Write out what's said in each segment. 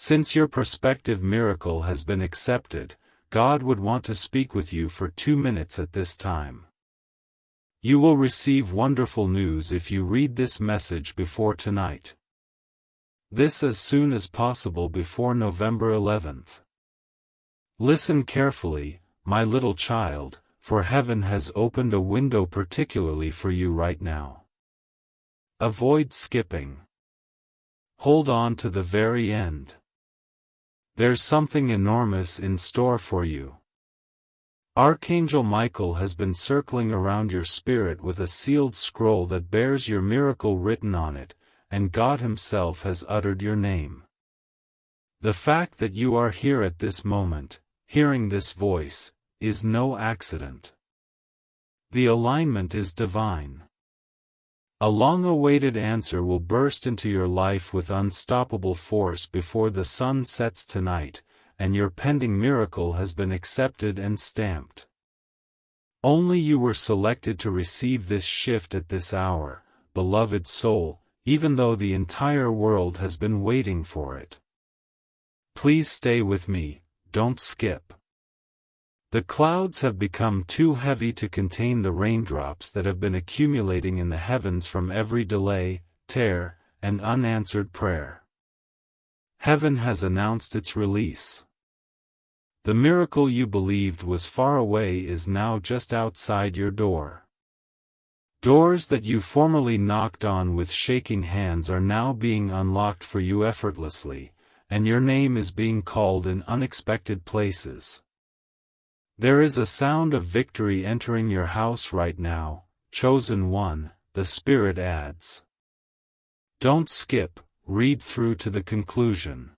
Since your prospective miracle has been accepted, God would want to speak with you for 2 minutes at this time. You will receive wonderful news if you read this message before tonight. This as soon as possible before November 11th. Listen carefully, my little child, for heaven has opened a window particularly for you right now. Avoid skipping. Hold on to the very end. There's something enormous in store for you. Archangel Michael has been circling around your spirit with a sealed scroll that bears your miracle written on it, and God Himself has uttered your name. The fact that you are here at this moment, hearing this voice, is no accident. The alignment is divine. A long-awaited answer will burst into your life with unstoppable force before the sun sets tonight, and your pending miracle has been accepted and stamped. Only you were selected to receive this shift at this hour, beloved soul, even though the entire world has been waiting for it. Please stay with me, don't skip. The clouds have become too heavy to contain the raindrops that have been accumulating in the heavens from every delay, tear, and unanswered prayer. Heaven has announced its release. The miracle you believed was far away is now just outside your door. Doors that you formerly knocked on with shaking hands are now being unlocked for you effortlessly, and your name is being called in unexpected places. There is a sound of victory entering your house right now, chosen one, the Spirit adds. Don't skip, read through to the conclusion.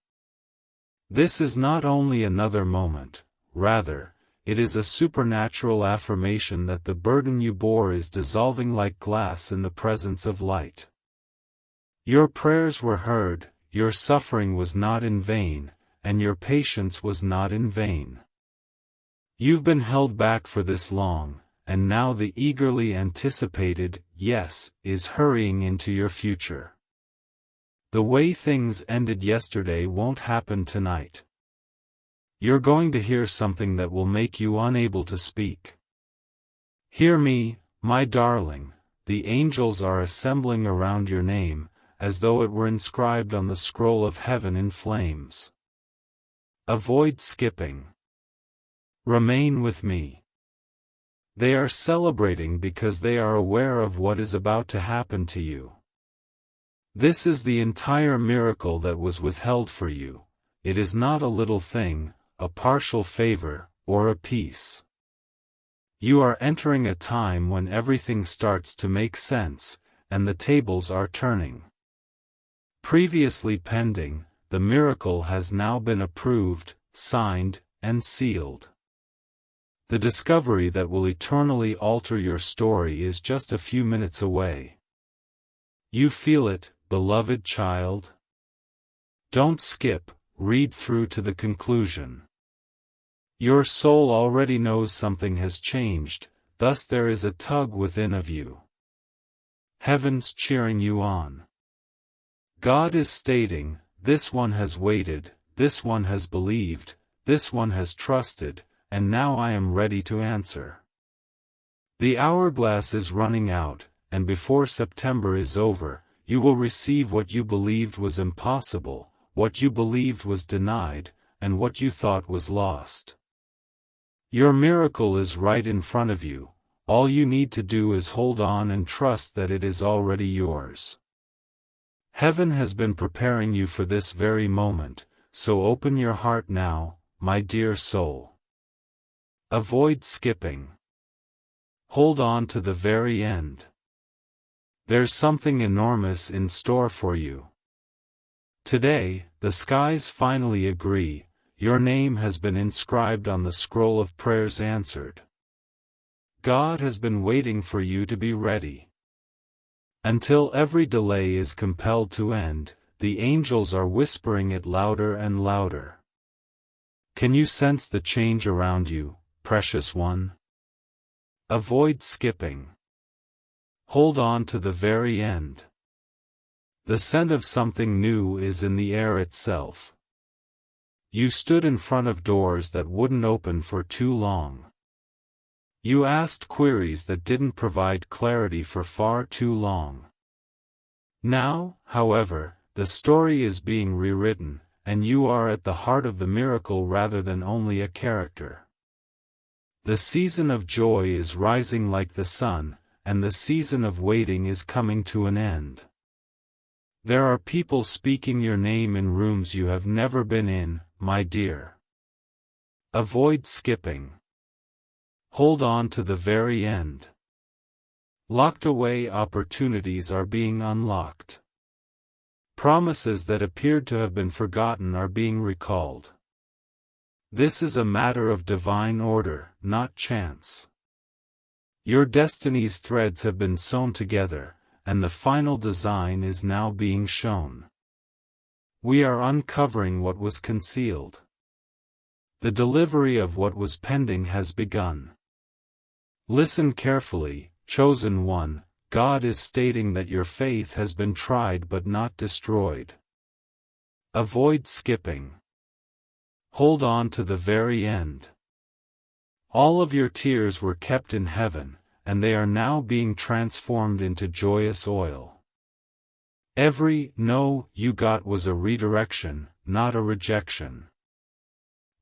This is not only another moment, rather, it is a supernatural affirmation that the burden you bore is dissolving like glass in the presence of light. Your prayers were heard, your suffering was not in vain, and your patience was not in vain. You've been held back for this long, and now the eagerly anticipated yes is hurrying into your future. The way things ended yesterday won't happen tonight. You're going to hear something that will make you unable to speak. Hear me, my darling, the angels are assembling around your name, as though it were inscribed on the scroll of heaven in flames. Avoid skipping. Remain with me. They are celebrating because they are aware of what is about to happen to you. This is the entire miracle that was withheld for you. It is not a little thing, a partial favor, or a piece. You are entering a time when everything starts to make sense, and the tables are turning. Previously pending, the miracle has now been approved, signed, and sealed. The discovery that will eternally alter your story is just a few minutes away. You feel it, beloved child? Don't skip, read through to the conclusion. Your soul already knows something has changed, thus there is a tug within of you. Heaven's cheering you on. God is stating, this one has waited, this one has believed, this one has trusted, and now I am ready to answer. The hourglass is running out, and before September is over, you will receive what you believed was impossible, what you believed was denied, and what you thought was lost. Your miracle is right in front of you, all you need to do is hold on and trust that it is already yours. Heaven has been preparing you for this very moment, so open your heart now, my dear soul. Avoid skipping. Hold on to the very end. There's something enormous in store for you. Today, the skies finally agree, your name has been inscribed on the scroll of prayers answered. God has been waiting for you to be ready. Until every delay is compelled to end, the angels are whispering it louder and louder. Can you sense the change around you, precious one? Avoid skipping. Hold on to the very end. The scent of something new is in the air itself. You stood in front of doors that wouldn't open for too long. You asked queries that didn't provide clarity for far too long. Now, however, the story is being rewritten, and you are at the heart of the miracle rather than only a character. The season of joy is rising like the sun, and the season of waiting is coming to an end. There are people speaking your name in rooms you have never been in, my dear. Avoid skipping. Hold on to the very end. Locked away opportunities are being unlocked. Promises that appeared to have been forgotten are being recalled. This is a matter of divine order, not chance. Your destiny's threads have been sewn together, and the final design is now being shown. We are uncovering what was concealed. The delivery of what was pending has begun. Listen carefully, chosen one. God is stating that your faith has been tried but not destroyed. Avoid skipping. Hold on to the very end. All of your tears were kept in heaven, and they are now being transformed into joyous oil. Every no you got was a redirection, not a rejection.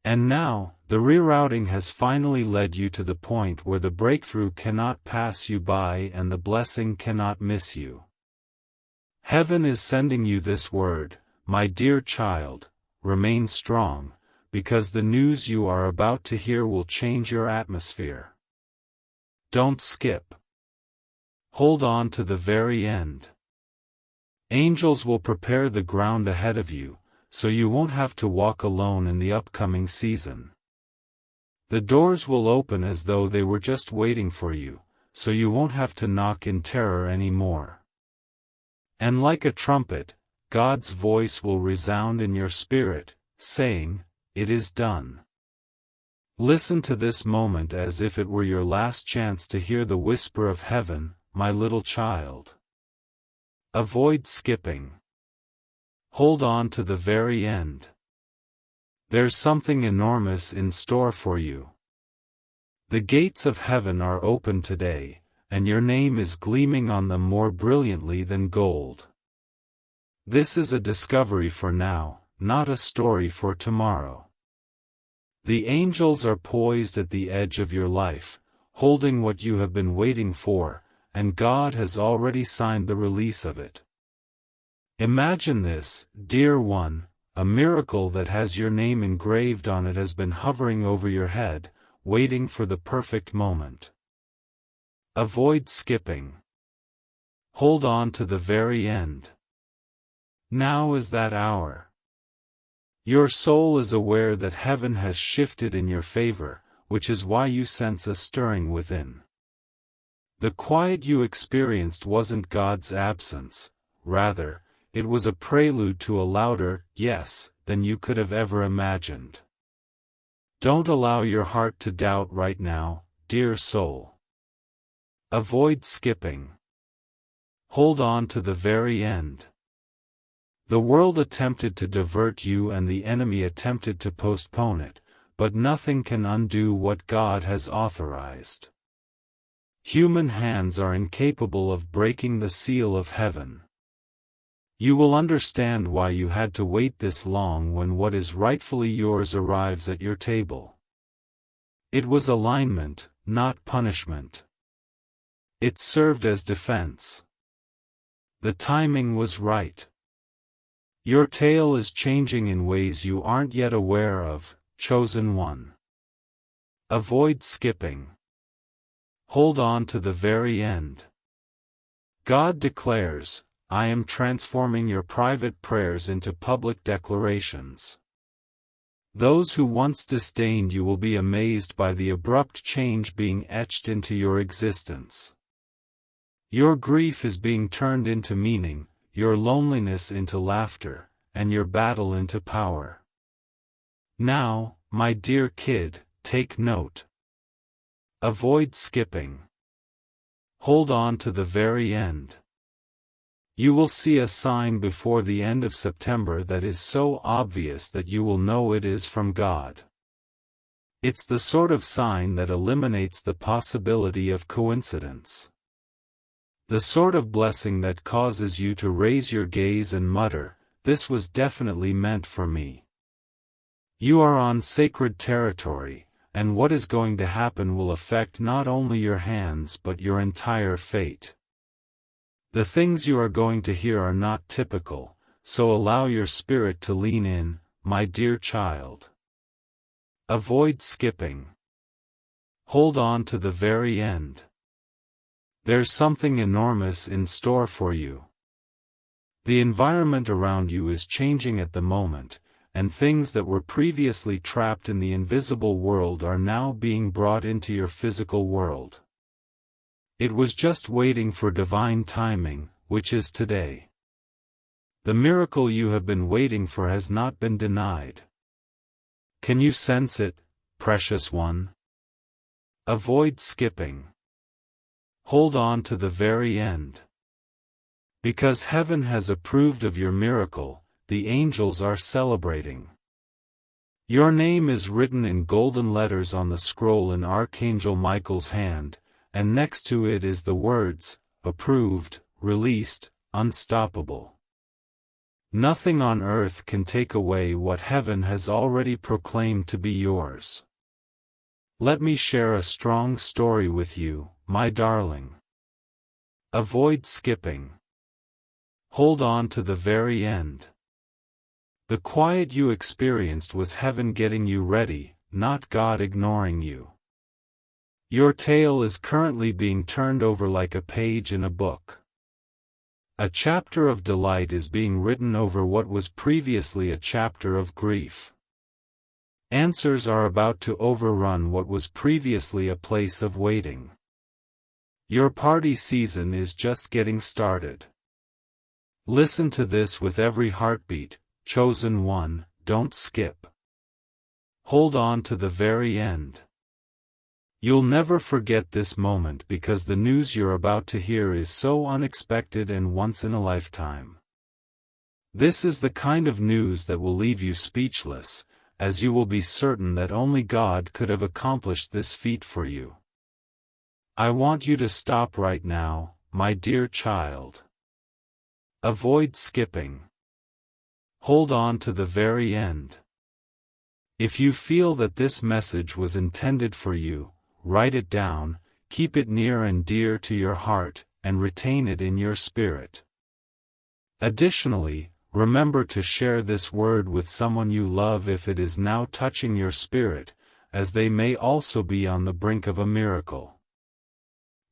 And now, the rerouting has finally led you to the point where the breakthrough cannot pass you by and the blessing cannot miss you. Heaven is sending you this word, my dear child, remain strong, because the news you are about to hear will change your atmosphere. Don't skip. Hold on to the very end. Angels will prepare the ground ahead of you, so you won't have to walk alone in the upcoming season. The doors will open as though they were just waiting for you, so you won't have to knock in terror anymore. And like a trumpet, God's voice will resound in your spirit, saying, "It is done." Listen to this moment as if it were your last chance to hear the whisper of heaven, my little child. Avoid skipping. Hold on to the very end. There's something enormous in store for you. The gates of heaven are open today, and your name is gleaming on them more brilliantly than gold. This is a discovery for now, not a story for tomorrow. The angels are poised at the edge of your life, holding what you have been waiting for, and God has already signed the release of it. Imagine this, dear one, a miracle that has your name engraved on it has been hovering over your head, waiting for the perfect moment. Avoid skipping. Hold on to the very end. Now is that hour. Your soul is aware that heaven has shifted in your favor, which is why you sense a stirring within. The quiet you experienced wasn't God's absence, rather, it was a prelude to a louder yes than you could have ever imagined. Don't allow your heart to doubt right now, dear soul. Avoid skipping. Hold on to the very end. The world attempted to divert you and the enemy attempted to postpone it, but nothing can undo what God has authorized. Human hands are incapable of breaking the seal of heaven. You will understand why you had to wait this long when what is rightfully yours arrives at your table. It was alignment, not punishment. It served as defense. The timing was right. Your tale is changing in ways you aren't yet aware of, chosen one. Avoid skipping. Hold on to the very end. God declares, I am transforming your private prayers into public declarations. Those who once disdained you will be amazed by the abrupt change being etched into your existence. Your grief is being turned into meaning, your loneliness into laughter, and your battle into power. Now, my dear kid, take note. Avoid skipping. Hold on to the very end. You will see a sign before the end of September that is so obvious that you will know it is from God. It's the sort of sign that eliminates the possibility of coincidence. The sort of blessing that causes you to raise your gaze and mutter, "This was definitely meant for me." You are on sacred territory, and what is going to happen will affect not only your hands but your entire fate. The things you are going to hear are not typical, so allow your spirit to lean in, my dear child. Avoid skipping. Hold on to the very end. There's something enormous in store for you. The environment around you is changing at the moment, and things that were previously trapped in the invisible world are now being brought into your physical world. It was just waiting for divine timing, which is today. The miracle you have been waiting for has not been denied. Can you sense it, precious one? Avoid skipping. Hold on to the very end. Because heaven has approved of your miracle, the angels are celebrating. Your name is written in golden letters on the scroll in Archangel Michael's hand, and next to it is the words, approved, released, unstoppable. Nothing on earth can take away what heaven has already proclaimed to be yours. Let me share a strong story with you, my darling. Avoid skipping. Hold on to the very end. The quiet you experienced was heaven getting you ready, not God ignoring you. Your tale is currently being turned over like a page in a book. A chapter of delight is being written over what was previously a chapter of grief. Answers are about to overrun what was previously a place of waiting. Your party season is just getting started. Listen to this with every heartbeat, chosen one, don't skip. Hold on to the very end. You'll never forget this moment because the news you're about to hear is so unexpected and once in a lifetime. This is the kind of news that will leave you speechless, as you will be certain that only God could have accomplished this feat for you. I want you to stop right now, my dear child. Avoid skipping. Hold on to the very end. If you feel that this message was intended for you, write it down, keep it near and dear to your heart, and retain it in your spirit. Additionally, remember to share this word with someone you love if it is now touching your spirit, as they may also be on the brink of a miracle.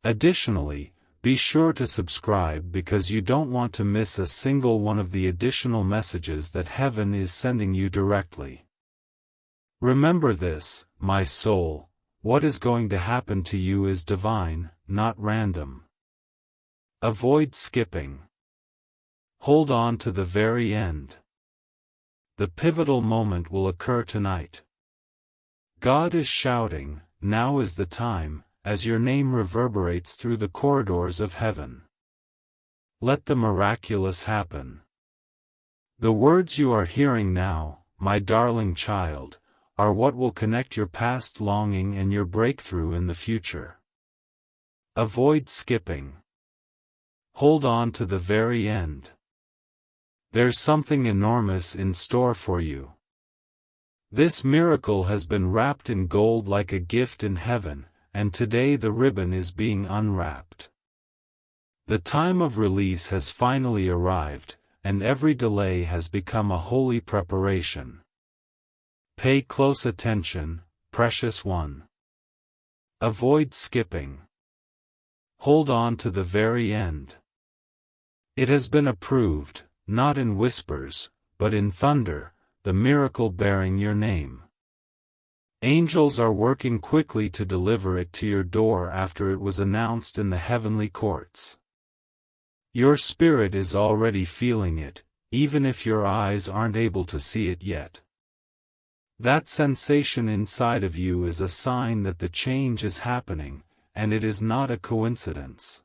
Additionally, be sure to subscribe because you don't want to miss a single one of the additional messages that heaven is sending you directly. Remember this, my soul. What is going to happen to you is divine, not random. Avoid skipping. Hold on to the very end. The pivotal moment will occur tonight. God is shouting, now is the time, as your name reverberates through the corridors of heaven. Let the miraculous happen. The words you are hearing now, my darling child, are what will connect your past longing and your breakthrough in the future. Avoid skipping. Hold on to the very end. There's something enormous in store for you. This miracle has been wrapped in gold like a gift in heaven, and today the ribbon is being unwrapped. The time of release has finally arrived, and every delay has become a holy preparation. Pay close attention, precious one. Avoid skipping. Hold on to the very end. It has been approved, not in whispers, but in thunder, the miracle bearing your name. Angels are working quickly to deliver it to your door after it was announced in the heavenly courts. Your spirit is already feeling it, even if your eyes aren't able to see it yet. That sensation inside of you is a sign that the change is happening, and it is not a coincidence.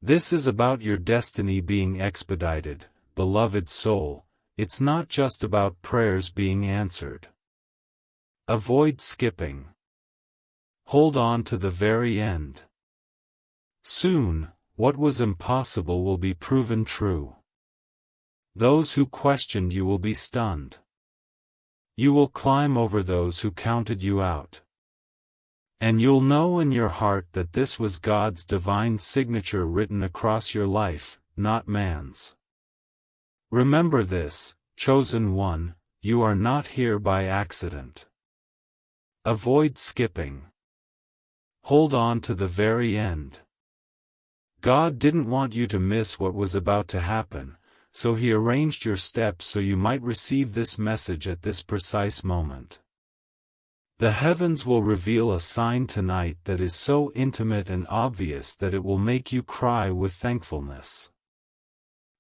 This is about your destiny being expedited, beloved soul. It's not just about prayers being answered. Avoid skipping. Hold on to the very end. Soon, what was impossible will be proven true. Those who questioned you will be stunned. You will climb over those who counted you out. And you'll know in your heart that this was God's divine signature written across your life, not man's. Remember this, chosen one, you are not here by accident. Avoid skipping. Hold on to the very end. God didn't want you to miss what was about to happen, so He arranged your steps so you might receive this message at this precise moment. The heavens will reveal a sign tonight that is so intimate and obvious that it will make you cry with thankfulness.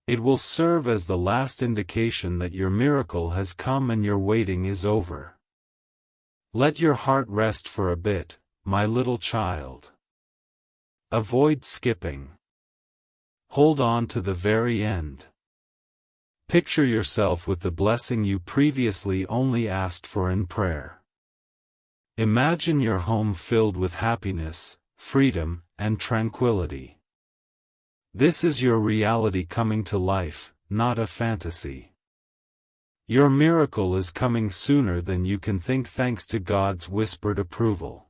It will serve as the last indication that your miracle has come and your waiting is over. Let your heart rest for a bit, my little child. Avoid skipping. Hold on to the very end. Picture yourself with the blessing you previously only asked for in prayer. Imagine your home filled with happiness, freedom, and tranquility. This is your reality coming to life, not a fantasy. Your miracle is coming sooner than you can think thanks to God's whispered approval.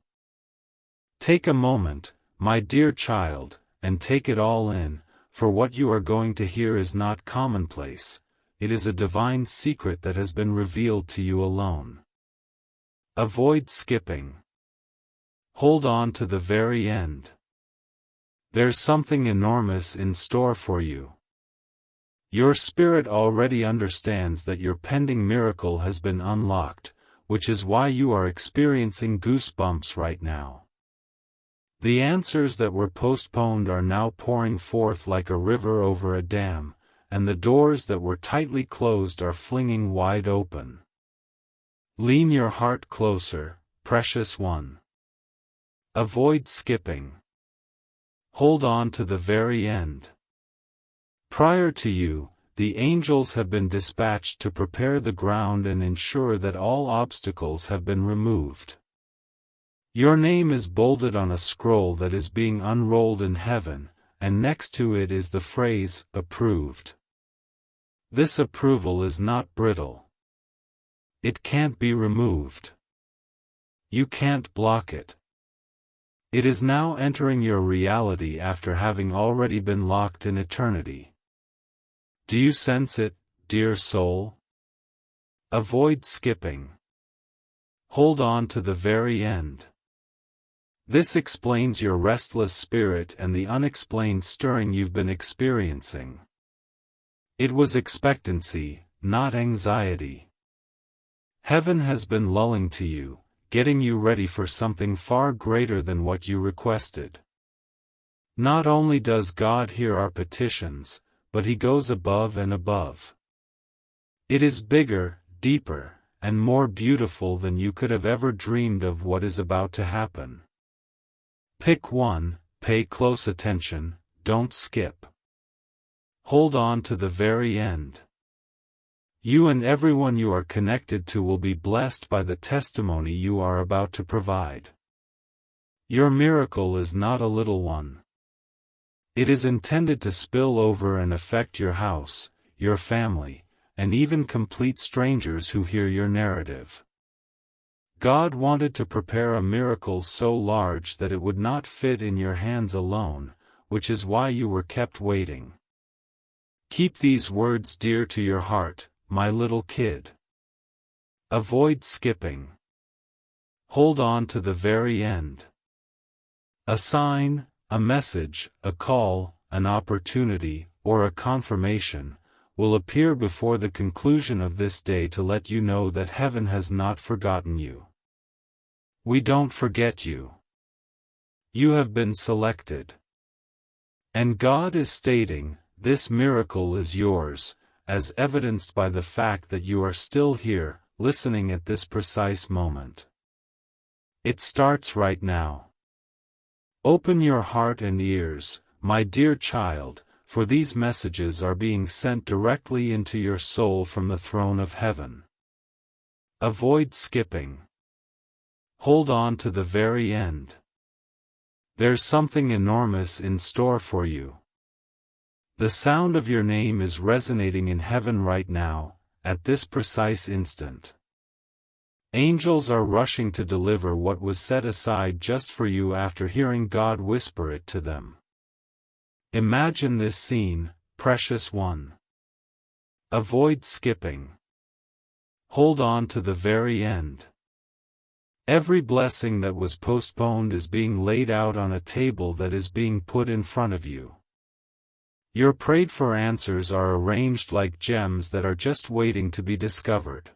Take a moment, my dear child, and take it all in, for what you are going to hear is not commonplace. It is a divine secret that has been revealed to you alone. Avoid skipping. Hold on to the very end. There's something enormous in store for you. Your spirit already understands that your pending miracle has been unlocked, which is why you are experiencing goosebumps right now. The answers that were postponed are now pouring forth like a river over a dam, and the doors that were tightly closed are flinging wide open. Lean your heart closer, precious one. Avoid skipping. Hold on to the very end. Prior to you, the angels have been dispatched to prepare the ground and ensure that all obstacles have been removed. Your name is bolded on a scroll that is being unrolled in heaven, and next to it is the phrase, approved. This approval is not brittle. It can't be removed. You can't block it. It is now entering your reality after having already been locked in eternity. Do you sense it, dear soul? Avoid skipping. Hold on to the very end. This explains your restless spirit and the unexplained stirring you've been experiencing. It was expectancy, not anxiety. Heaven has been lulling to you, getting you ready for something far greater than what you requested. Not only does God hear our petitions, but He goes above and above. It is bigger, deeper, and more beautiful than you could have ever dreamed of what is about to happen. Pick one, pay close attention, don't skip. Hold on to the very end. You and everyone you are connected to will be blessed by the testimony you are about to provide. Your miracle is not a little one. It is intended to spill over and affect your house, your family, and even complete strangers who hear your narrative. God wanted to prepare a miracle so large that it would not fit in your hands alone, which is why you were kept waiting. Keep these words dear to your heart, my little kid. Avoid skipping. Hold on to the very end. A sign, a message, a call, an opportunity, or a confirmation, will appear before the conclusion of this day to let you know that heaven has not forgotten you. We don't forget you. You have been selected. And God is stating, this miracle is yours, as evidenced by the fact that you are still here, listening at this precise moment. It starts right now. Open your heart and ears, my dear child, for these messages are being sent directly into your soul from the throne of heaven. Avoid skipping. Hold on to the very end. There's something enormous in store for you. The sound of your name is resonating in heaven right now, at this precise instant. Angels are rushing to deliver what was set aside just for you after hearing God whisper it to them. Imagine this scene, precious one. Avoid skipping. Hold on to the very end. Every blessing that was postponed is being laid out on a table that is being put in front of you. Your prayed-for answers are arranged like gems that are just waiting to be discovered.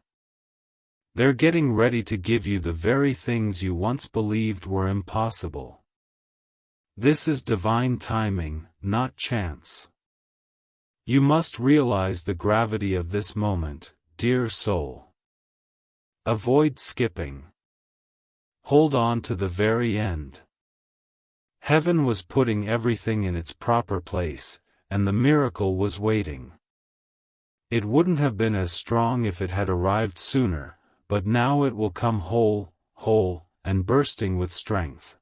They're getting ready to give you the very things you once believed were impossible. This is divine timing, not chance. You must realize the gravity of this moment, dear soul. Avoid skipping. Hold on to the very end. Heaven was putting everything in its proper place, and the miracle was waiting. It wouldn't have been as strong if it had arrived sooner, but now it will come whole, and bursting with strength.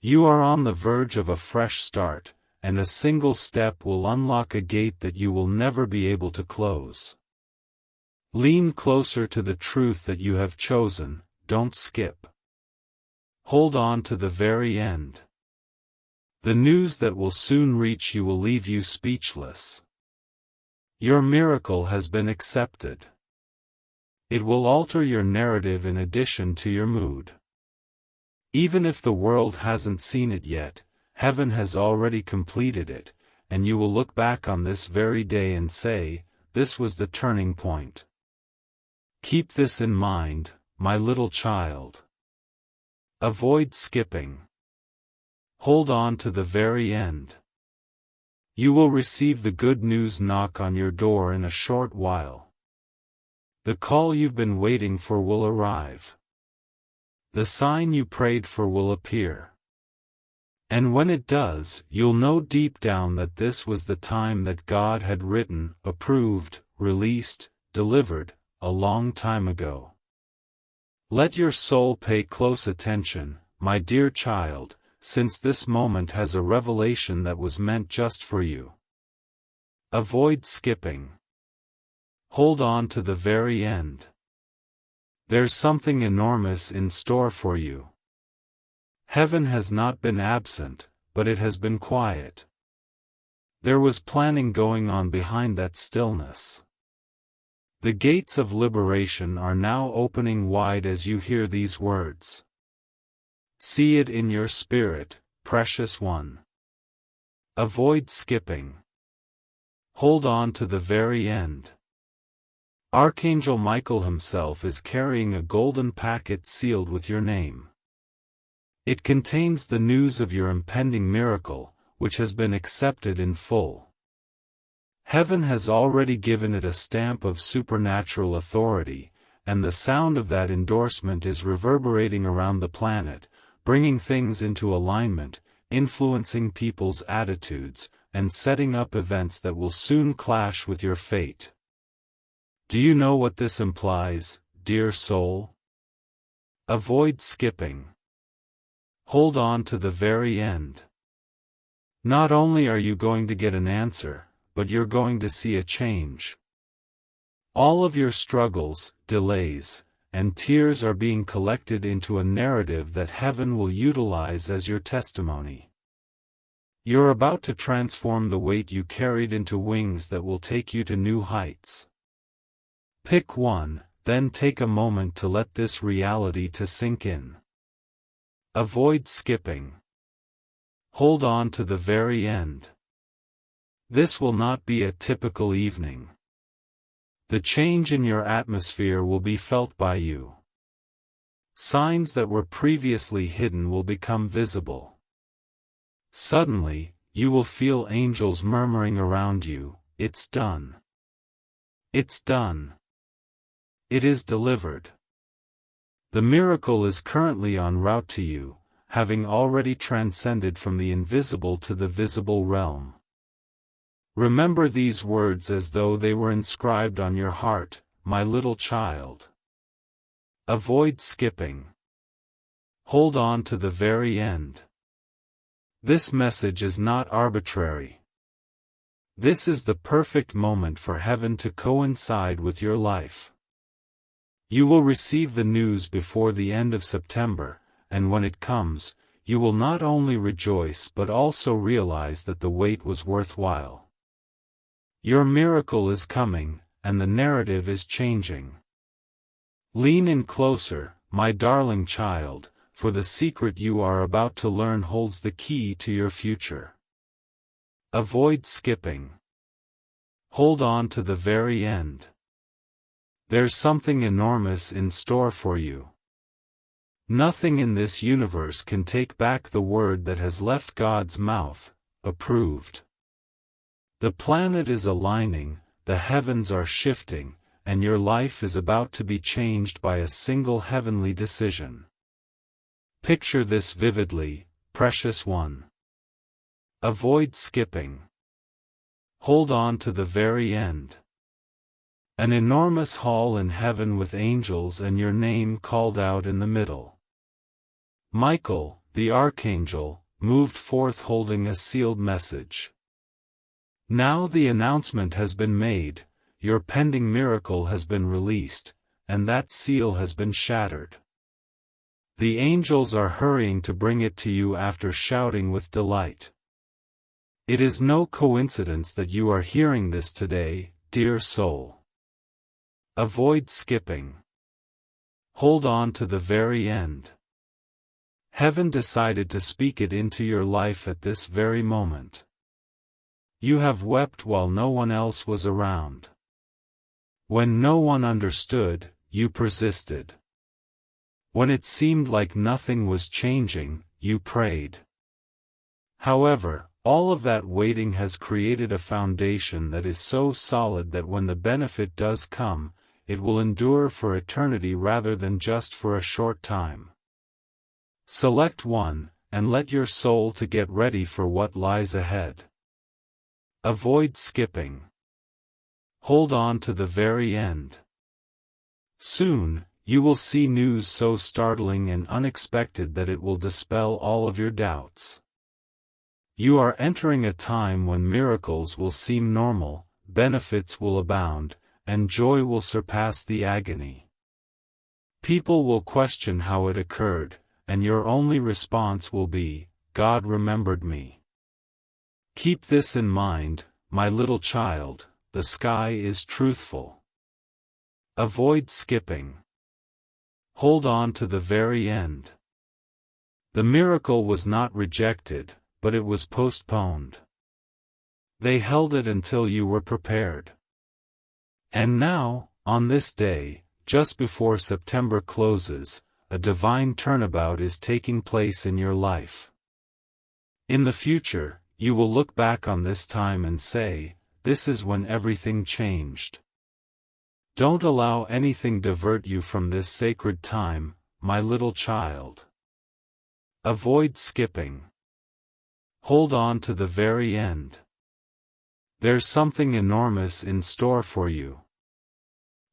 You are on the verge of a fresh start, and a single step will unlock a gate that you will never be able to close. Lean closer to the truth that you have chosen, don't skip. Hold on to the very end. The news that will soon reach you will leave you speechless. Your miracle has been accepted. It will alter your narrative in addition to your mood. Even if the world hasn't seen it yet, heaven has already completed it, and you will look back on this very day and say, this was the turning point. Keep this in mind, my little child. Avoid skipping. Hold on to the very end. You will receive the good news knock on your door in a short while. The call you've been waiting for will arrive. The sign you prayed for will appear. And when it does, you'll know deep down that this was the time that God had written, approved, released, delivered, a long time ago. Let your soul pay close attention, my dear child, since this moment has a revelation that was meant just for you. Avoid skipping. Hold on to the very end. There's something enormous in store for you. Heaven has not been absent, but it has been quiet. There was planning going on behind that stillness. The gates of liberation are now opening wide as you hear these words. See it in your spirit, precious one. Avoid skipping. Hold on to the very end. Archangel Michael himself is carrying a golden packet sealed with your name. It contains the news of your impending miracle, which has been accepted in full. Heaven has already given it a stamp of supernatural authority, and the sound of that endorsement is reverberating around the planet, bringing things into alignment, influencing people's attitudes, and setting up events that will soon clash with your fate. Do you know what this implies, dear soul? Avoid skipping. Hold on to the very end. Not only are you going to get an answer, but you're going to see a change. All of your struggles, delays, and tears are being collected into a narrative that heaven will utilize as your testimony. You're about to transform the weight you carried into wings that will take you to new heights. Pick one, then take a moment to let this reality to sink in. Avoid skipping. Hold on to the very end. This will not be a typical evening. The change in your atmosphere will be felt by you. Signs that were previously hidden will become visible. Suddenly, you will feel angels murmuring around you, "It's done. It's done. It is delivered." The miracle is currently en route to you, having already transcended from the invisible to the visible realm. Remember these words as though they were inscribed on your heart, my little child. Avoid skipping. Hold on to the very end. This message is not arbitrary. This is the perfect moment for heaven to coincide with your life. You will receive the news before the end of September, and when it comes, you will not only rejoice but also realize that the wait was worthwhile. Your miracle is coming, and the narrative is changing. Lean in closer, my darling child, for the secret you are about to learn holds the key to your future. Avoid skipping. Hold on to the very end. There's something enormous in store for you. Nothing in this universe can take back the word that has left God's mouth, approved. The planet is aligning, the heavens are shifting, and your life is about to be changed by a single heavenly decision. Picture this vividly, precious one. Avoid skipping. Hold on to the very end. An enormous hall in heaven with angels and your name called out in the middle. Michael, the Archangel, moved forth holding a sealed message. Now the announcement has been made, your pending miracle has been released, and that seal has been shattered. The angels are hurrying to bring it to you after shouting with delight. It is no coincidence that you are hearing this today, dear soul. Avoid skipping. Hold on to the very end. Heaven decided to speak it into your life at this very moment. You have wept while no one else was around. When no one understood, you persisted. When it seemed like nothing was changing, you prayed. However, all of that waiting has created a foundation that is so solid that when the benefit does come, it will endure for eternity rather than just for a short time. Select one, and let your soul to get ready for what lies ahead. Avoid skipping. Hold on to the very end. Soon, you will see news so startling and unexpected that it will dispel all of your doubts. You are entering a time when miracles will seem normal, benefits will abound, and joy will surpass the agony. People will question how it occurred, and your only response will be, God remembered me. Keep this in mind, my little child, the sky is truthful. Avoid skipping. Hold on to the very end. The miracle was not rejected, but it was postponed. They held it until you were prepared. And now, on this day, just before September closes, a divine turnabout is taking place in your life. In the future, you will look back on this time and say, this is when everything changed. Don't allow anything divert you from this sacred time, my little child. Avoid skipping. Hold on to the very end. There's something enormous in store for you.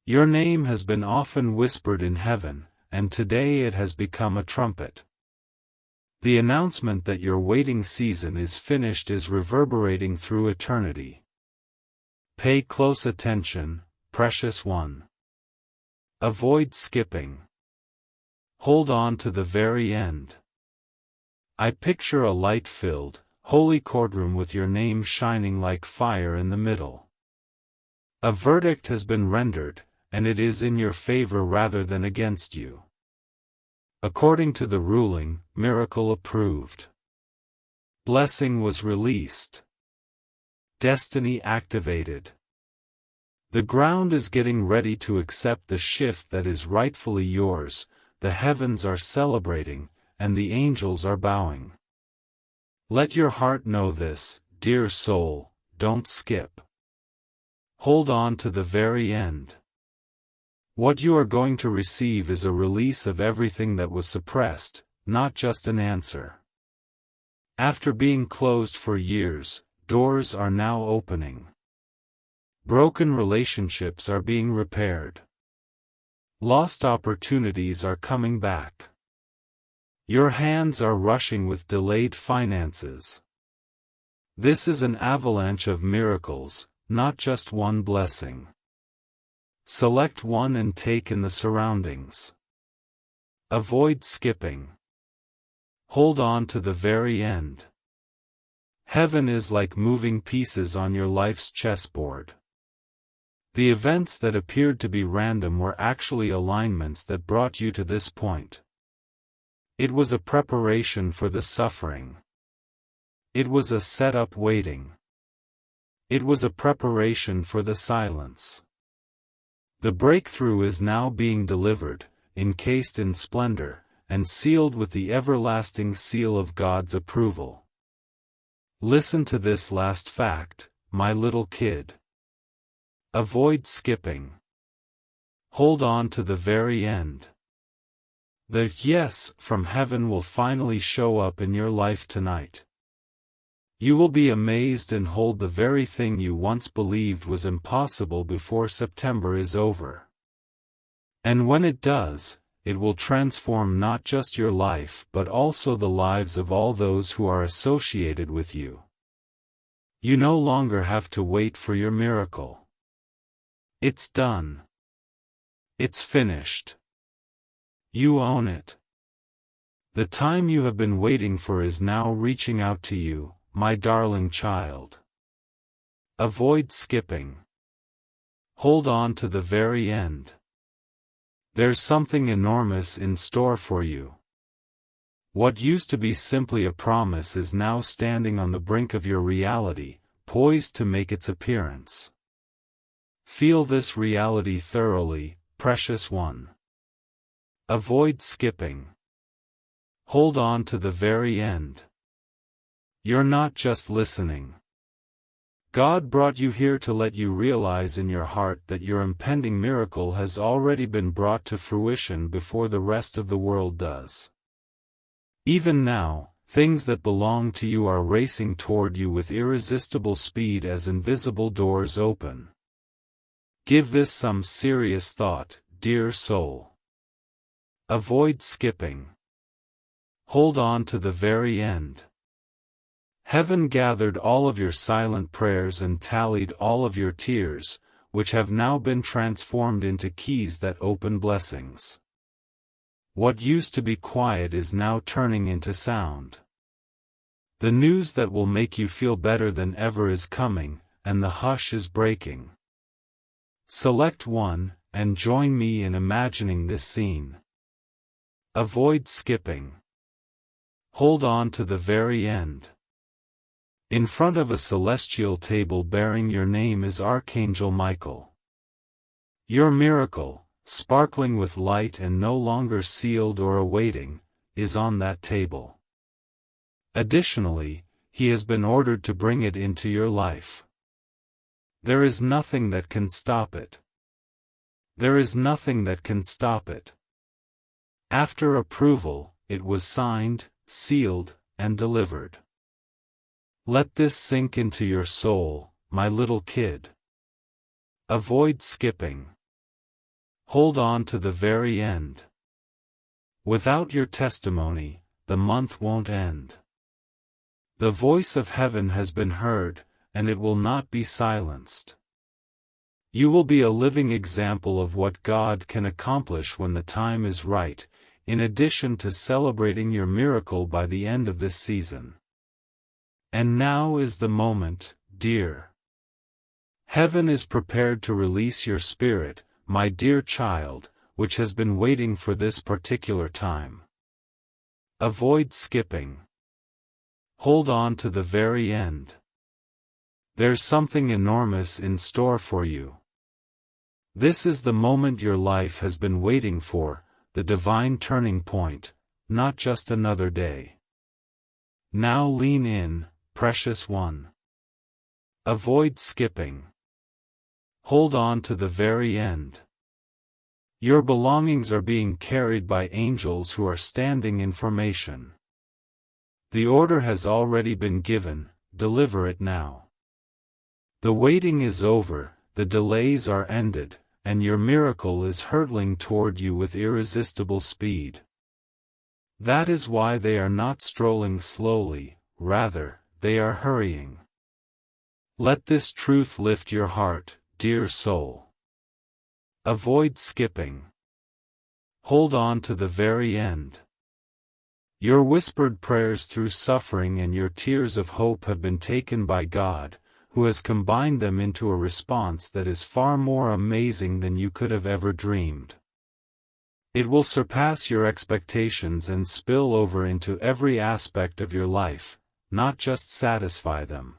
Your name has been often whispered in heaven, and today it has become a trumpet. The announcement that your waiting season is finished is reverberating through eternity. Pay close attention, precious one. Avoid skipping. Hold on to the very end. I picture a light-filled, holy courtroom with your name shining like fire in the middle. A verdict has been rendered, and it is in your favor rather than against you. According to the ruling, miracle approved. Blessing was released. Destiny activated. The ground is getting ready to accept the shift that is rightfully yours, the heavens are celebrating, and the angels are bowing. Let your heart know this, dear soul, don't skip. Hold on to the very end. What you are going to receive is a release of everything that was suppressed, not just an answer. After being closed for years, doors are now opening. Broken relationships are being repaired. Lost opportunities are coming back. Your hands are rushing with delayed finances. This is an avalanche of miracles, not just one blessing. Select one and take in the surroundings. Avoid skipping. Hold on to the very end. Heaven is like moving pieces on your life's chessboard. The events that appeared to be random were actually alignments that brought you to this point. It was a preparation for the suffering. It was a setup waiting. It was a preparation for the silence. The breakthrough is now being delivered, encased in splendor, and sealed with the everlasting seal of God's approval. Listen to this last fact, my little kid. Avoid skipping. Hold on to the very end. The yes from heaven will finally show up in your life tonight. You will be amazed and hold the very thing you once believed was impossible before September is over. And when it does, it will transform not just your life but also the lives of all those who are associated with you. You no longer have to wait for your miracle. It's done. It's finished. You own it. The time you have been waiting for is now reaching out to you, my darling child. Avoid skipping. Hold on to the very end. There's something enormous in store for you. What used to be simply a promise is now standing on the brink of your reality, poised to make its appearance. Feel this reality thoroughly, precious one. Avoid skipping. Hold on to the very end. You're not just listening. God brought you here to let you realize in your heart that your impending miracle has already been brought to fruition before the rest of the world does. Even now, things that belong to you are racing toward you with irresistible speed as invisible doors open. Give this some serious thought, dear soul. Avoid skipping. Hold on to the very end. Heaven gathered all of your silent prayers and tallied all of your tears, which have now been transformed into keys that open blessings. What used to be quiet is now turning into sound. The news that will make you feel better than ever is coming, and the hush is breaking. Select one, and join me in imagining this scene. Avoid skipping. Hold on to the very end. In front of a celestial table bearing your name is Archangel Michael. Your miracle, sparkling with light and no longer sealed or awaiting, is on that table. Additionally, he has been ordered to bring it into your life. There is nothing that can stop it. There is nothing that can stop it. After approval, it was signed, sealed, and delivered. Let this sink into your soul, my little kid. Avoid skipping. Hold on to the very end. Without your testimony, the month won't end. The voice of heaven has been heard, and it will not be silenced. You will be a living example of what God can accomplish when the time is right, in addition to celebrating your miracle by the end of this season. And now is the moment, dear. Heaven is prepared to release your spirit, my dear child, which has been waiting for this particular time. Avoid skipping. Hold on to the very end. There's something enormous in store for you. This is the moment your life has been waiting for, the divine turning point, not just another day. Now lean in, precious one. Avoid skipping. Hold on to the very end. Your belongings are being carried by angels who are standing in formation. The order has already been given, deliver it now. The waiting is over, the delays are ended, and your miracle is hurtling toward you with irresistible speed. That is why they are not strolling slowly, rather, they are hurrying. Let this truth lift your heart, dear soul. Avoid skipping. Hold on to the very end. Your whispered prayers through suffering and your tears of hope have been taken by God, who has combined them into a response that is far more amazing than you could have ever dreamed. It will surpass your expectations and spill over into every aspect of your life, not just satisfy them.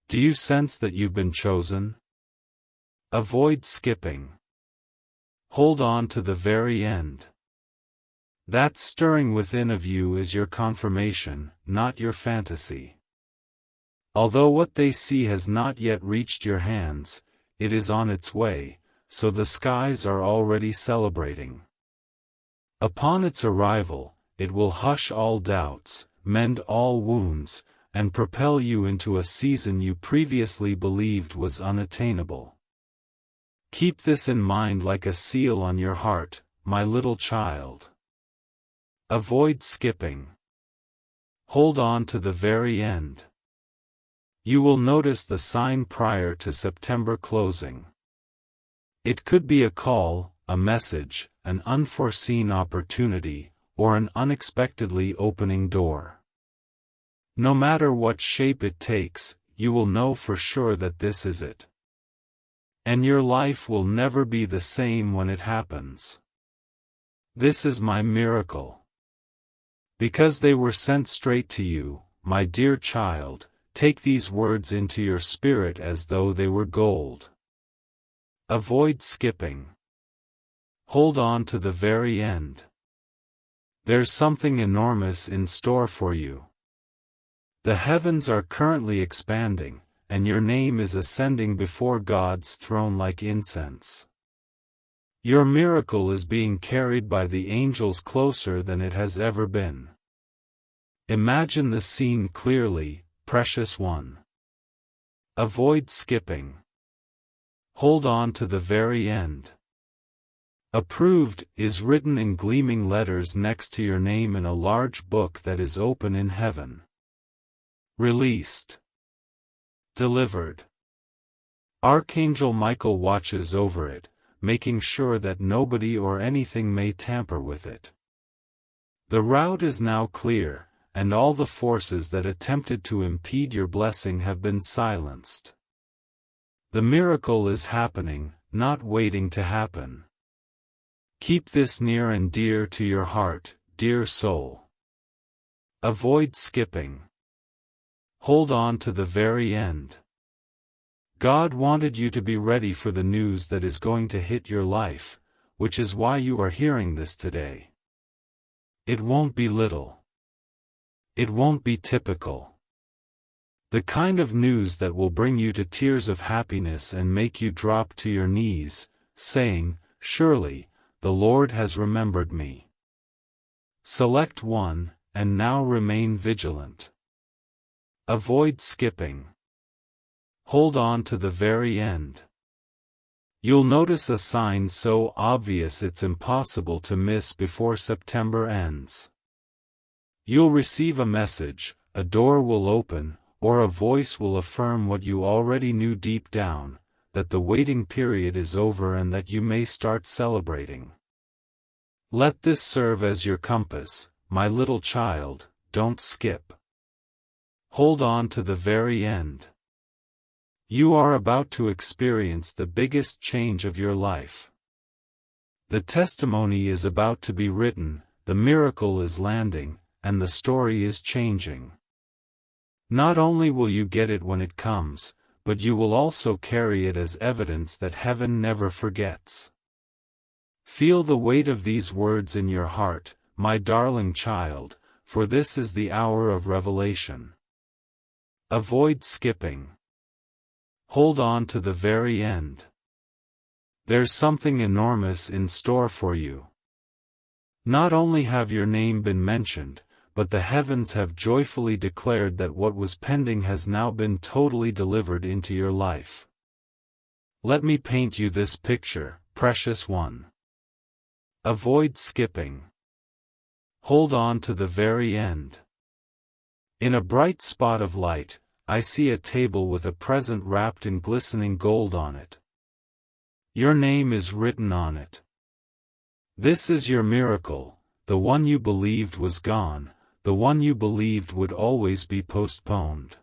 Do you sense that you've been chosen? Avoid skipping. Hold on to the very end. That stirring within of you is your confirmation, not your fantasy. Although what they see has not yet reached your hands, it is on its way, so the skies are already celebrating. Upon its arrival, it will hush all doubts, mend all wounds, and propel you into a season you previously believed was unattainable. Keep this in mind like a seal on your heart, my little child. Avoid skipping. Hold on to the very end. You will notice the sign prior to September closing. It could be a call, a message, an unforeseen opportunity, or an unexpectedly opening door. No matter what shape it takes, you will know for sure that this is it. And your life will never be the same when it happens. This is my miracle. Because they were sent straight to you, my dear child, take these words into your spirit as though they were gold. Avoid skipping. Hold on to the very end. There's something enormous in store for you. The heavens are currently expanding, and your name is ascending before God's throne like incense. Your miracle is being carried by the angels closer than it has ever been. Imagine the scene clearly, precious one. Avoid skipping. Hold on to the very end. Approved is written in gleaming letters next to your name in a large book that is open in heaven. Released. Delivered. Archangel Michael watches over it, making sure that nobody or anything may tamper with it. The route is now clear, and all the forces that attempted to impede your blessing have been silenced. The miracle is happening, not waiting to happen. Keep this near and dear to your heart, dear soul. Avoid skipping. Hold on to the very end. God wanted you to be ready for the news that is going to hit your life, which is why you are hearing this today. It won't be little. It won't be typical. The kind of news that will bring you to tears of happiness and make you drop to your knees, saying, "Surely, the Lord has remembered me." Select one, and now remain vigilant. Avoid skipping. Hold on to the very end. You'll notice a sign so obvious it's impossible to miss before September ends. You'll receive a message, a door will open, or a voice will affirm what you already knew deep down, that the waiting period is over and that you may start celebrating. Let this serve as your compass, my little child, don't skip. Hold on to the very end. You are about to experience the biggest change of your life. The testimony is about to be written, the miracle is landing, and the story is changing. Not only will you get it when it comes, but you will also carry it as evidence that heaven never forgets. Feel the weight of these words in your heart, my darling child, for this is the hour of revelation. Avoid skipping. Hold on to the very end. There's something enormous in store for you. Not only have your name been mentioned, but the heavens have joyfully declared that what was pending has now been totally delivered into your life. Let me paint you this picture, precious one. Avoid skipping. Hold on to the very end. In a bright spot of light, I see a table with a present wrapped in glistening gold on it. Your name is written on it. This is your miracle, the one you believed was gone, the one you believed would always be postponed.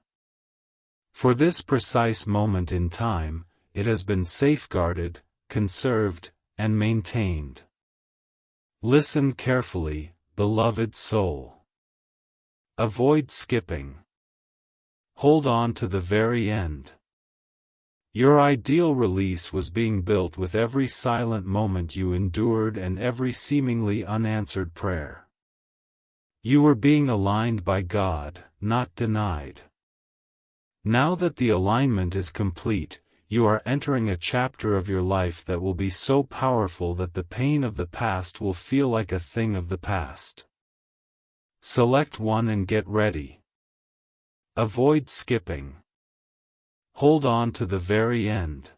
For this precise moment in time, it has been safeguarded, conserved, and maintained. Listen carefully, beloved soul. Avoid skipping. Hold on to the very end. Your ideal release was being built with every silent moment you endured and every seemingly unanswered prayer. You were being aligned by God, not denied. Now that the alignment is complete, you are entering a chapter of your life that will be so powerful that the pain of the past will feel like a thing of the past. Select one and get ready. Avoid skipping. Hold on to the very end.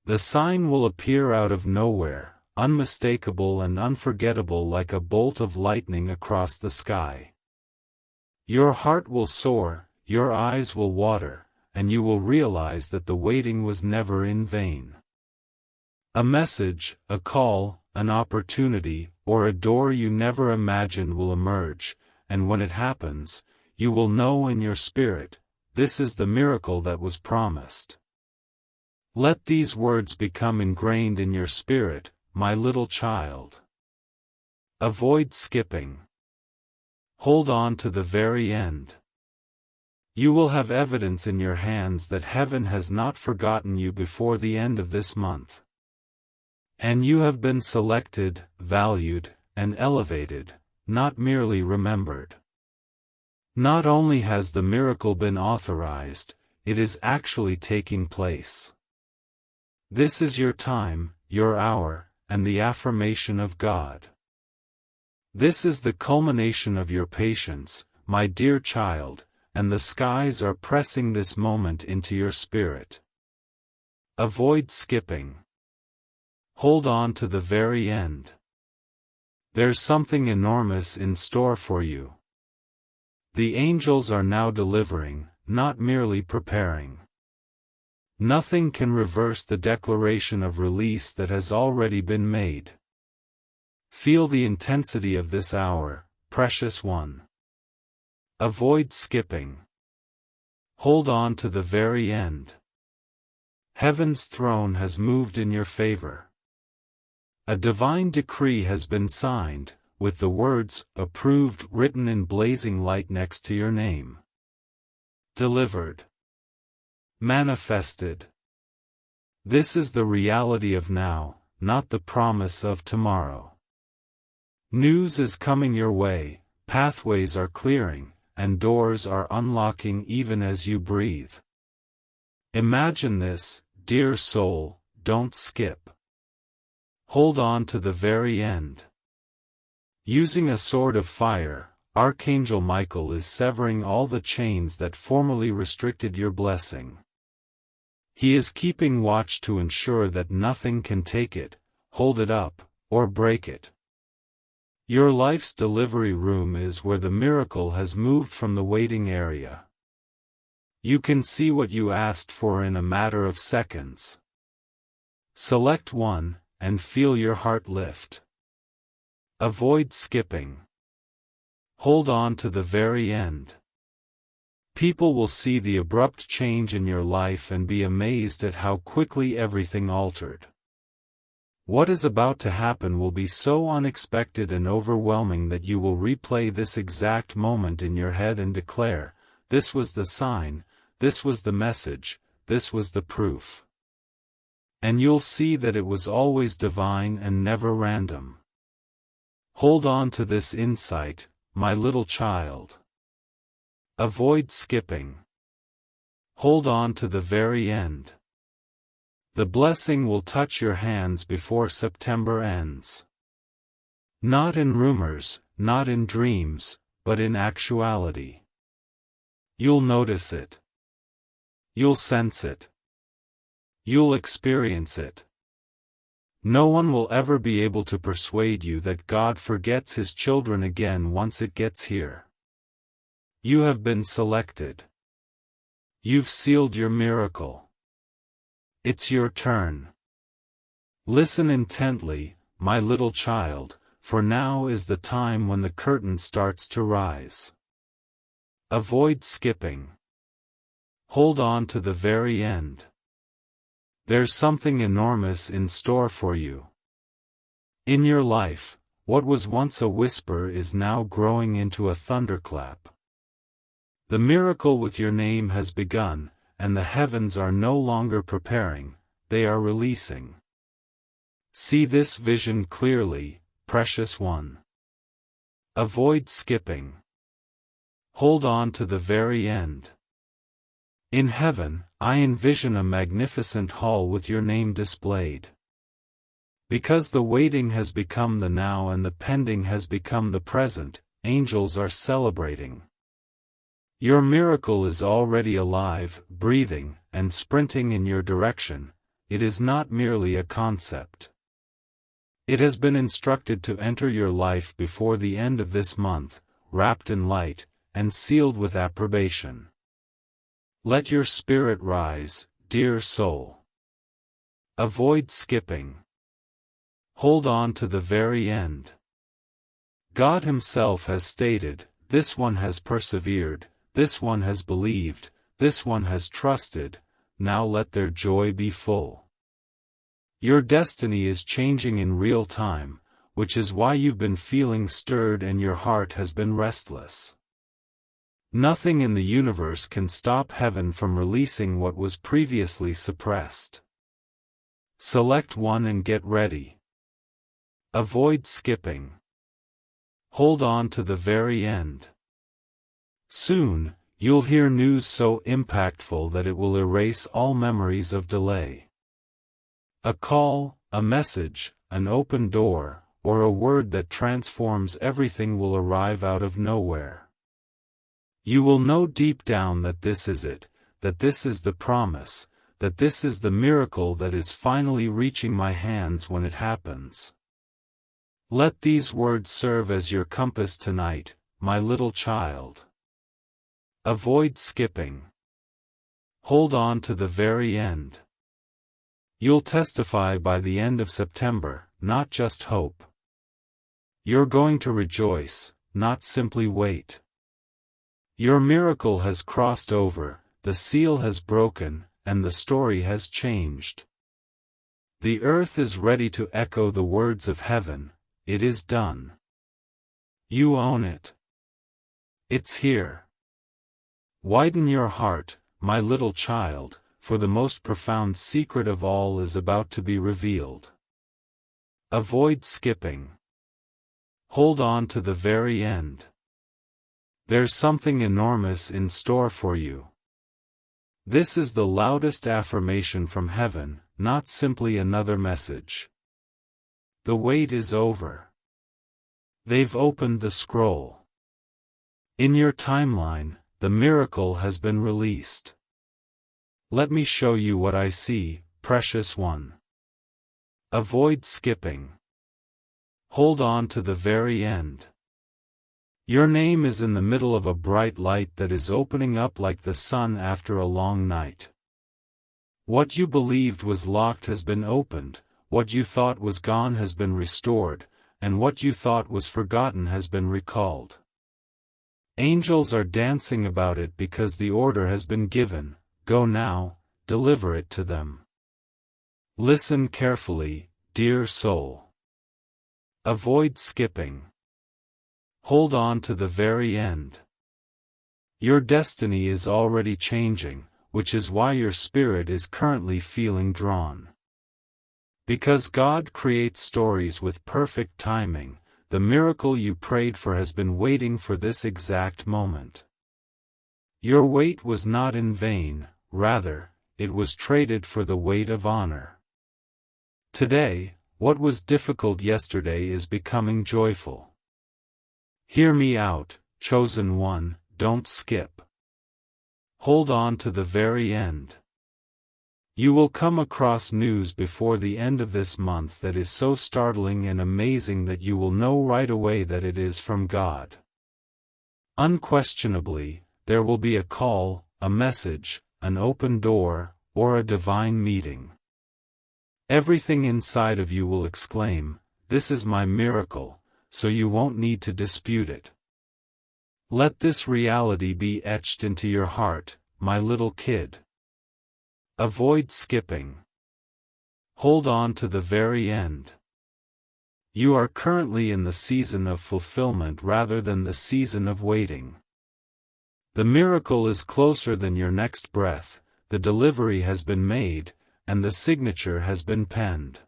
The sign will appear out of nowhere, unmistakable and unforgettable like a bolt of lightning across the sky. Your heart will soar, your eyes will water, and you will realize that the waiting was never in vain. A message, a call, an opportunity, or a door you never imagined will emerge, and when it happens, you will know in your spirit, this is the miracle that was promised. Let these words become ingrained in your spirit, my little child. Avoid skipping. Hold on to the very end. You will have evidence in your hands that heaven has not forgotten you before the end of this month. And you have been selected, valued, and elevated, not merely remembered. Not only has the miracle been authorized, it is actually taking place. This is your time, your hour, and the affirmation of God. This is the culmination of your patience, my dear child, and the skies are pressing this moment into your spirit. Avoid skipping. Hold on to the very end. There's something enormous in store for you. The angels are now delivering, not merely preparing. Nothing can reverse the declaration of release that has already been made. Feel the intensity of this hour, precious one. Avoid skipping. Hold on to the very end. Heaven's throne has moved in your favor. A divine decree has been signed, with the words, approved, written in blazing light next to your name. Delivered. Manifested. This is the reality of now, not the promise of tomorrow. News is coming your way, pathways are clearing, and doors are unlocking even as you breathe. Imagine this, dear soul, don't skip. Hold on to the very end. Using a sword of fire, Archangel Michael is severing all the chains that formerly restricted your blessing. He is keeping watch to ensure that nothing can take it, hold it up, or break it. Your life's delivery room is where the miracle has moved from the waiting area. You can see what you asked for in a matter of seconds. Select one, and feel your heart lift. Avoid skipping. Hold on to the very end. People will see the abrupt change in your life and be amazed at how quickly everything altered. What is about to happen will be so unexpected and overwhelming that you will replay this exact moment in your head and declare, this was the sign, this was the message, this was the proof. And you'll see that it was always divine and never random. Hold on to this insight, my little child. Avoid skipping. Hold on to the very end. The blessing will touch your hands before September ends. Not in rumors, not in dreams, but in actuality. You'll notice it. You'll sense it. You'll experience it. No one will ever be able to persuade you that God forgets His children again once it gets here. You have been selected. You've sealed your miracle. It's your turn. Listen intently, my little child, for now is the time when the curtain starts to rise. Avoid skipping. Hold on to the very end. There's something enormous in store for you. In your life, what was once a whisper is now growing into a thunderclap. The miracle with your name has begun, and the heavens are no longer preparing, they are releasing. See this vision clearly, precious one. Avoid skipping. Hold on to the very end. In heaven, I envision a magnificent hall with your name displayed. Because the waiting has become the now and the pending has become the present, angels are celebrating. Your miracle is already alive, breathing, and sprinting in your direction. It is not merely a concept. It has been instructed to enter your life before the end of this month, wrapped in light, and sealed with approbation. Let your spirit rise, dear soul. Avoid skipping. Hold on to the very end. God Himself has stated, this one has persevered, this one has believed, this one has trusted, now let their joy be full. Your destiny is changing in real time, which is why you've been feeling stirred and your heart has been restless. Nothing in the universe can stop heaven from releasing what was previously suppressed. Select one and get ready. Avoid skipping. Hold on to the very end. Soon, you'll hear news so impactful that it will erase all memories of delay. A call, a message, an open door, or a word that transforms everything will arrive out of nowhere. You will know deep down that this is it, that this is the promise, that this is the miracle that is finally reaching my hands when it happens. Let these words serve as your compass tonight, my little child. Avoid skipping. Hold on to the very end. You'll testify by the end of September, not just hope. You're going to rejoice, not simply wait. Your miracle has crossed over, the seal has broken, and the story has changed. The earth is ready to echo the words of heaven, it is done. You own it. It's here. Widen your heart, my little child, for the most profound secret of all is about to be revealed. Avoid skipping. Hold on to the very end. There's something enormous in store for you. This is the loudest affirmation from heaven, not simply another message. The wait is over. They've opened the scroll. In your timeline, the miracle has been released. Let me show you what I see, precious one. Avoid skipping. Hold on to the very end. Your name is in the middle of a bright light that is opening up like the sun after a long night. What you believed was locked has been opened, what you thought was gone has been restored, and what you thought was forgotten has been recalled. Angels are dancing about it because the order has been given, go now, deliver it to them. Listen carefully, dear soul. Avoid skipping. Hold on to the very end. Your destiny is already changing, which is why your spirit is currently feeling drawn. Because God creates stories with perfect timing, the miracle you prayed for has been waiting for this exact moment. Your wait was not in vain, rather, it was traded for the weight of honor. Today, what was difficult yesterday is becoming joyful. Hear me out, chosen one, don't skip. Hold on to the very end. You will come across news before the end of this month that is so startling and amazing that you will know right away that it is from God. Unquestionably, there will be a call, a message, an open door, or a divine meeting. Everything inside of you will exclaim, "This is my miracle," so you won't need to dispute it. Let this reality be etched into your heart, my little kid. Avoid skipping. Hold on to the very end. You are currently in the season of fulfillment rather than the season of waiting. The miracle is closer than your next breath, the delivery has been made, and the signature has been penned.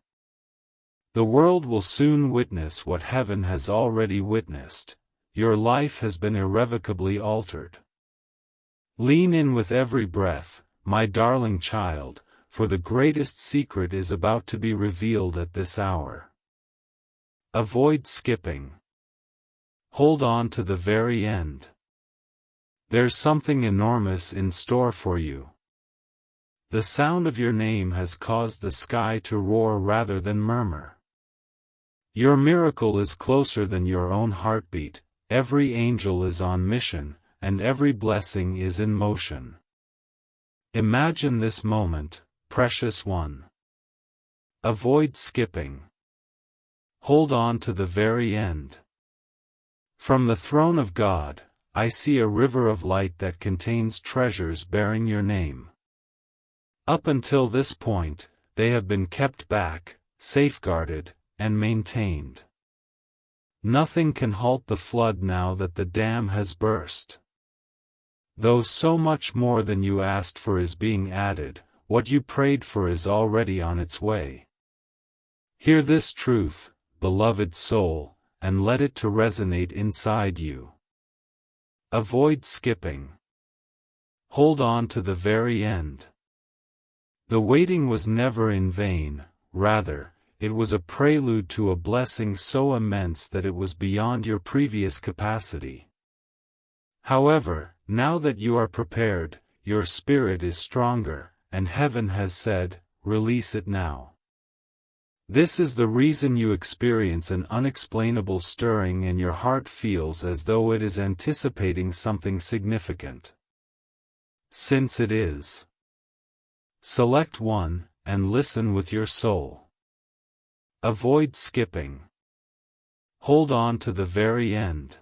The world will soon witness what heaven has already witnessed. Your life has been irrevocably altered. Lean in with every breath, my darling child, for the greatest secret is about to be revealed at this hour. Avoid skipping. Hold on to the very end. There's something enormous in store for you. The sound of your name has caused the sky to roar rather than murmur. Your miracle is closer than your own heartbeat, every angel is on mission, and every blessing is in motion. Imagine this moment, precious one. Avoid skipping. Hold on to the very end. From the throne of God, I see a river of light that contains treasures bearing your name. Up until this point, they have been kept back, safeguarded, and maintained. Nothing can halt the flood now that the dam has burst. Though so much more than you asked for is being added, what you prayed for is already on its way. Hear this truth, beloved soul, and let it to resonate inside you. Avoid skipping. Hold on to the very end. The waiting was never in vain, rather, it was a prelude to a blessing so immense that it was beyond your previous capacity. However, now that you are prepared, your spirit is stronger, and heaven has said, "Release it now." This is the reason you experience an unexplainable stirring and your heart feels as though it is anticipating something significant. Since it is. Select one, and listen with your soul. Avoid skipping. Hold on to the very end.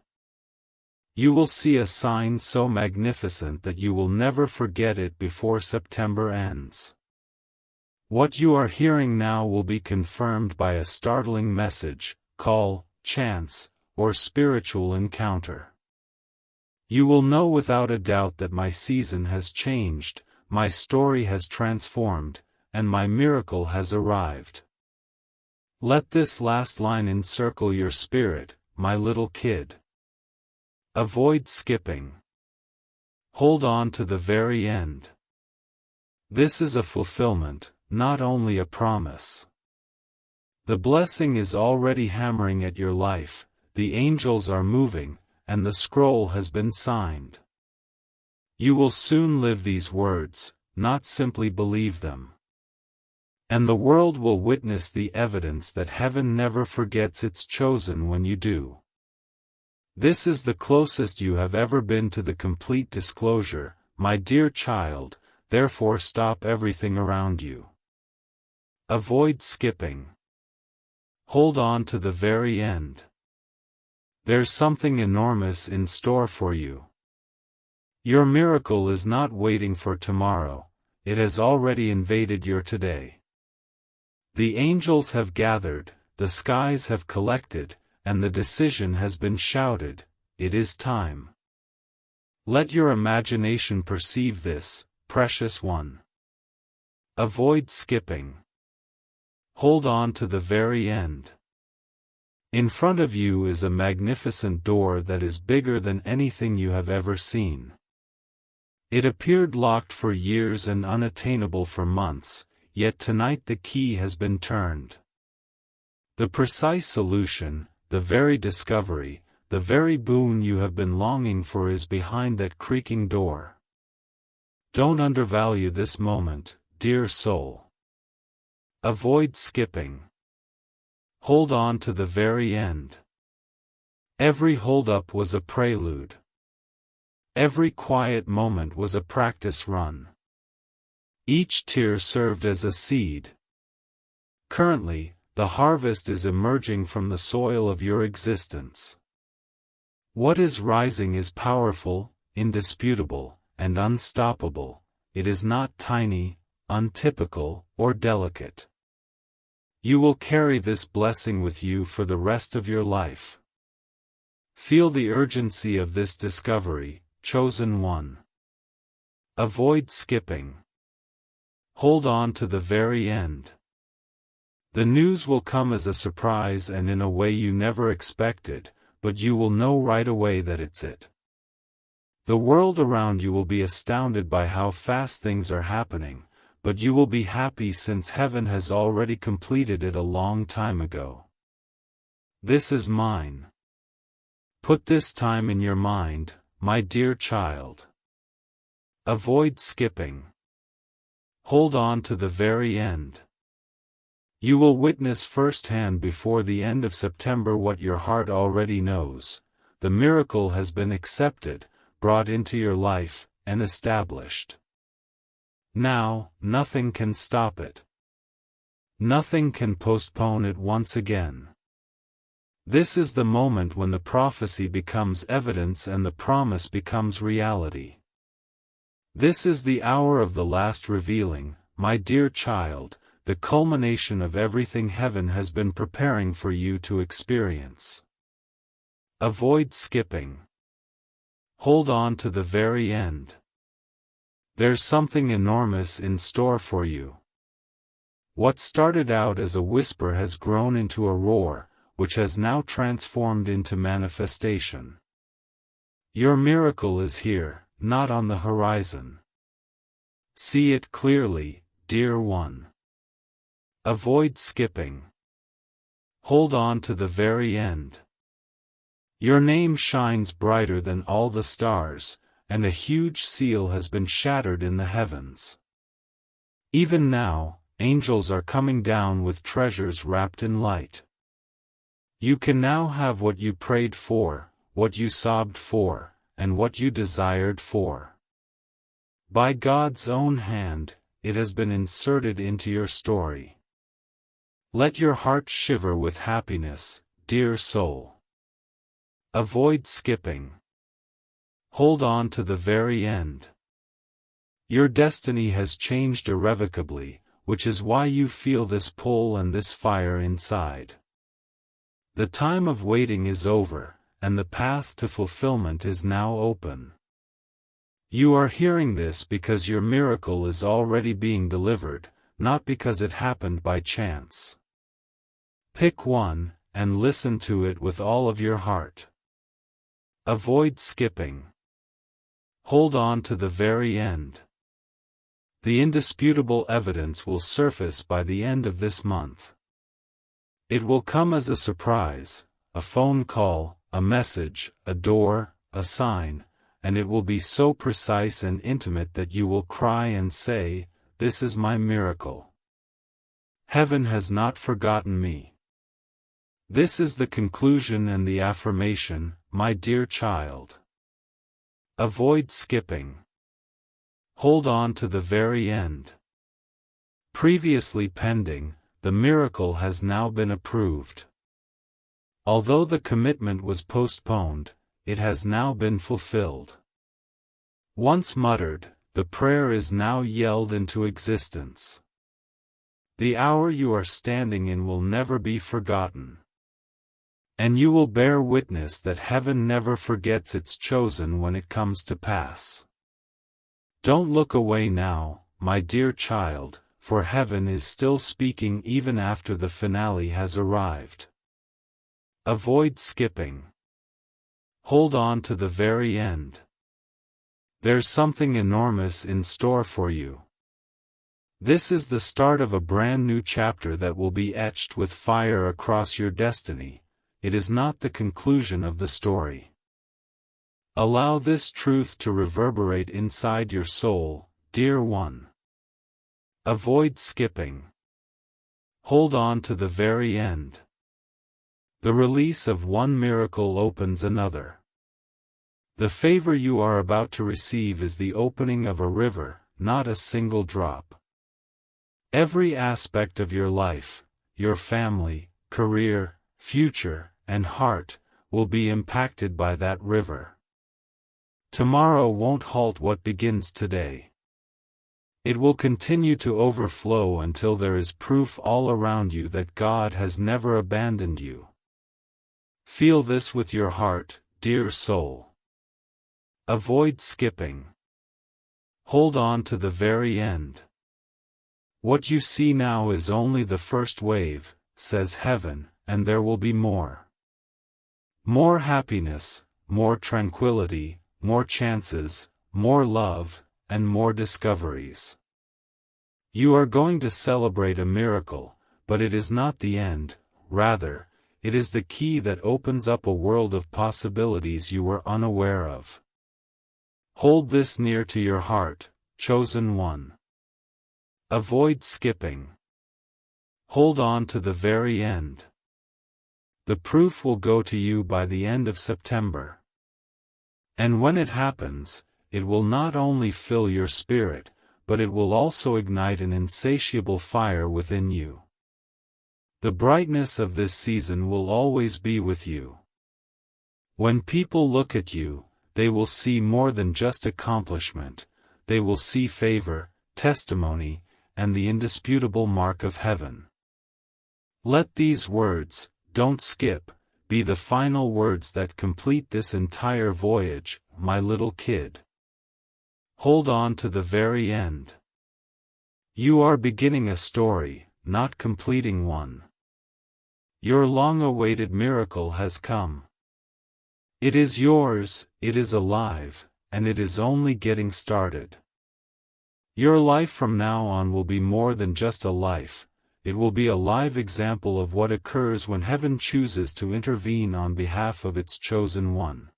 You will see a sign so magnificent that you will never forget it before September ends. What you are hearing now will be confirmed by a startling message, call, chance, or spiritual encounter. You will know without a doubt that my season has changed, my story has transformed, and my miracle has arrived. Let this last line encircle your spirit, my little kid. Avoid skipping. Hold on to the very end. This is a fulfillment, not only a promise. The blessing is already hammering at your life, the angels are moving, and the scroll has been signed. You will soon live these words, not simply believe them. And the world will witness the evidence that heaven never forgets its chosen when you do. This is the closest you have ever been to the complete disclosure, my dear child, therefore stop everything around you. Avoid skipping. Hold on to the very end. There's something enormous in store for you. Your miracle is not waiting for tomorrow, it has already invaded your today. The angels have gathered, the skies have collected, and the decision has been shouted, it is time. Let your imagination perceive this, precious one. Avoid skipping. Hold on to the very end. In front of you is a magnificent door that is bigger than anything you have ever seen. It appeared locked for years and unattainable for months, yet tonight the key has been turned. The precise solution, the very discovery, the very boon you have been longing for is behind that creaking door. Don't undervalue this moment, dear soul. Avoid skipping. Hold on to the very end. Every hold-up was a prelude. Every quiet moment was a practice run. Each tear served as a seed. Currently, the harvest is emerging from the soil of your existence. What is rising is powerful, indisputable, and unstoppable. It is not tiny, untypical, or delicate. You will carry this blessing with you for the rest of your life. Feel the urgency of this discovery, chosen one. Avoid skipping. Hold on to the very end. The news will come as a surprise and in a way you never expected, but you will know right away that it's it. The world around you will be astounded by how fast things are happening, but you will be happy since heaven has already completed it a long time ago. This is mine. Put this time in your mind, my dear child. Avoid skipping. Hold on to the very end. You will witness firsthand before the end of September what your heart already knows. The miracle has been accepted, brought into your life, and established. Now, nothing can stop it. Nothing can postpone it once again. This is the moment when the prophecy becomes evidence and the promise becomes reality. This is the hour of the last revealing, my dear child, the culmination of everything heaven has been preparing for you to experience. Avoid skipping. Hold on to the very end. There's something enormous in store for you. What started out as a whisper has grown into a roar, which has now transformed into manifestation. Your miracle is here, not on the horizon. See it clearly, dear one. Avoid skipping. Hold on to the very end. Your name shines brighter than all the stars, and a huge seal has been shattered in the heavens. Even now, angels are coming down with treasures wrapped in light. You can now have what you prayed for, what you sobbed for, and what you desired for. By God's own hand, it has been inserted into your story. Let your heart shiver with happiness, dear soul. Avoid skipping. Hold on to the very end. Your destiny has changed irrevocably, which is why you feel this pull and this fire inside. The time of waiting is over, and the path to fulfillment is now open. You are hearing this because your miracle is already being delivered, not because it happened by chance. Pick one, and listen to it with all of your heart. Avoid skipping. Hold on to the very end. The indisputable evidence will surface by the end of this month. It will come as a surprise, a phone call, a message, a door, a sign, and it will be so precise and intimate that you will cry and say, "This is my miracle. Heaven has not forgotten me." This is the conclusion and the affirmation, my dear child. Avoid skipping. Hold on to the very end. Previously pending, the miracle has now been approved. Although the commitment was postponed, it has now been fulfilled. Once muttered, the prayer is now yelled into existence. The hour you are standing in will never be forgotten. And you will bear witness that heaven never forgets its chosen when it comes to pass. Don't look away now, my dear child, for heaven is still speaking even after the finale has arrived. Avoid skipping. Hold on to the very end. There's something enormous in store for you. This is the start of a brand new chapter that will be etched with fire across your destiny. It is not the conclusion of the story. Allow this truth to reverberate inside your soul, dear one. Avoid skipping. Hold on to the very end. The release of one miracle opens another. The favor you are about to receive is the opening of a river, not a single drop. Every aspect of your life, your family, career, future, and heart, will be impacted by that river. Tomorrow won't halt what begins today. It will continue to overflow until there is proof all around you that God has never abandoned you. Feel this with your heart, dear soul. Avoid skipping. Hold on to the very end. What you see now is only the first wave, says heaven, and there will be more. More happiness, more tranquility, more chances, more love, and more discoveries. You are going to celebrate a miracle, but it is not the end, rather, it is the key that opens up a world of possibilities you were unaware of. Hold this near to your heart, chosen one. Avoid skipping. Hold on to the very end. The proof will go to you by the end of September. And when it happens, it will not only fill your spirit, but it will also ignite an insatiable fire within you. The brightness of this season will always be with you. When people look at you, they will see more than just accomplishment, they will see favor, testimony, and the indisputable mark of heaven. Let these words, "Don't skip," be the final words that complete this entire voyage, my little kid. Hold on to the very end. You are beginning a story, not completing one. Your long-awaited miracle has come. It is yours, it is alive, and it is only getting started. Your life from now on will be more than just a life, it will be a live example of what occurs when heaven chooses to intervene on behalf of its chosen one.